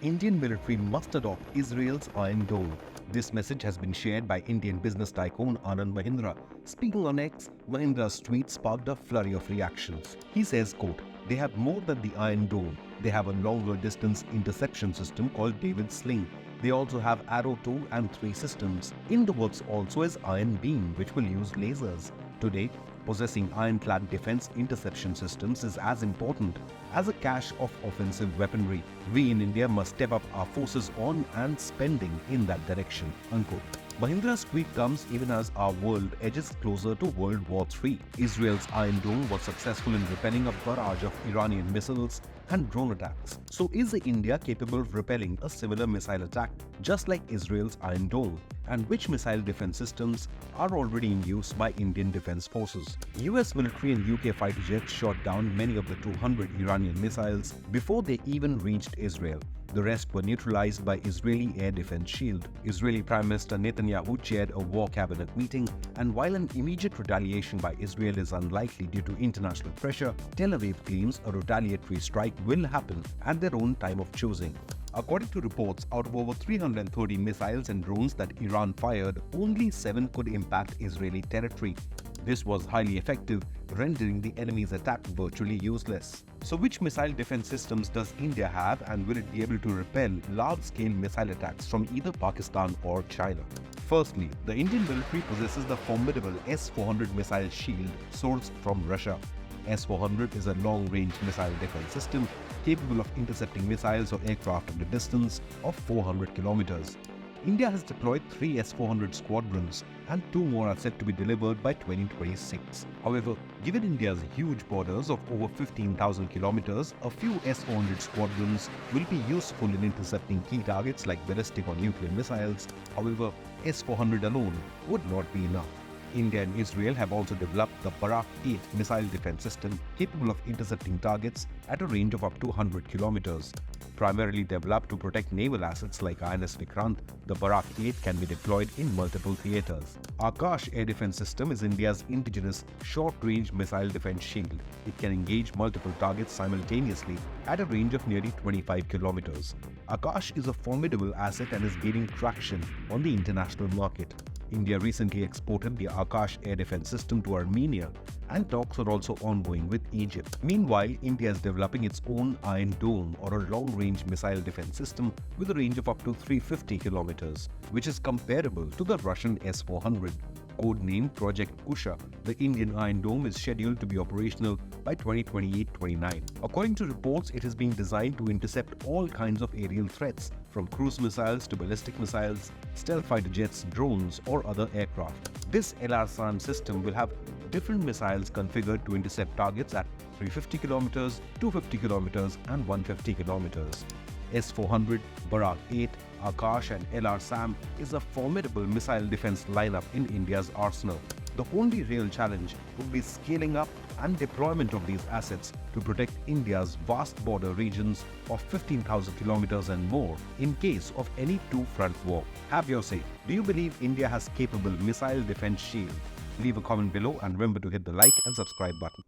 Indian military must adopt Israel's Iron Dome. This message has been shared by Indian business tycoon Anand Mahindra. Speaking on X, Mahindra's tweet sparked a flurry of reactions. He says, quote, "They have more than the Iron Dome. They have a longer distance interception system called David's Sling. They also have Arrow 2 and 3 systems. In the works also is Iron Beam, which will use lasers. Today, possessing ironclad defense interception systems is as important as a cache of offensive weaponry. We in India must step up our forces on and spending in that direction." Unquote. Mahindra's tweet comes even as our world edges closer to World War III. Israel's Iron Dome was successful in repelling a barrage of Iranian missiles and drone attacks. So is India capable of repelling a similar missile attack just like Israel's Iron Dome? And which missile defense systems are already in use by Indian defense forces? US military and UK fighter jets shot down many of the 200 Iranian missiles before they even reached Israel. The rest were neutralized by Israeli air defense shield. Israeli Prime Minister Netanyahu chaired a war cabinet meeting, and while an immediate retaliation by Israel is unlikely due to international pressure, Tel Aviv claims a retaliatory strike will happen at their own time of choosing. According to reports, out of over 330 missiles and drones that Iran fired, only 7 could impact Israeli territory. This was highly effective, rendering the enemy's attack virtually useless. So which missile defense systems does India have, and will it be able to repel large-scale missile attacks from either Pakistan or China? Firstly, the Indian military possesses the formidable S-400 missile shield sourced from Russia. S-400 is a long-range missile defense system capable of intercepting missiles or aircraft at a distance of 400 kilometers. India has deployed 3 S-400 squadrons and 2 more are set to be delivered by 2026. However, given India's huge borders of over 15,000 kilometers, a few S-400 squadrons will be useful in intercepting key targets like ballistic or nuclear missiles. However, S-400 alone would not be enough. India and Israel have also developed the Barak 8 missile defense system capable of intercepting targets at a range of up to 100 kilometers. Primarily developed to protect naval assets like INS Vikrant, the Barak 8 can be deployed in multiple theaters. Akash air defense system is India's indigenous short-range missile defense shield. It can engage multiple targets simultaneously at a range of nearly 25 kilometers. Akash is a formidable asset and is gaining traction on the international market. India recently exported the Akash air defense system to Armenia, and talks are also ongoing with Egypt. Meanwhile, India is developing its own Iron Dome, or a long-range missile defense system with a range of up to 350 kilometers, which is comparable to the Russian S-400. Codenamed Project Kusha, the Indian Iron Dome is scheduled to be operational by 2028-29. According to reports, it is being designed to intercept all kinds of aerial threats, from cruise missiles to ballistic missiles, stealth fighter jets, drones, or other aircraft. This LRSAM system will have different missiles configured to intercept targets at 350 kilometers, 250 kilometers, and 150 kilometers. S-400, Barak 8, Akash and LRSAM is a formidable missile defense lineup in India's arsenal. The only real challenge would be scaling up and deployment of these assets to protect India's vast border regions of 15,000 kilometers and more in case of any two-front war. Have your say. Do you believe India has capable missile defense shield? Leave a comment below and remember to hit the like and subscribe buttons.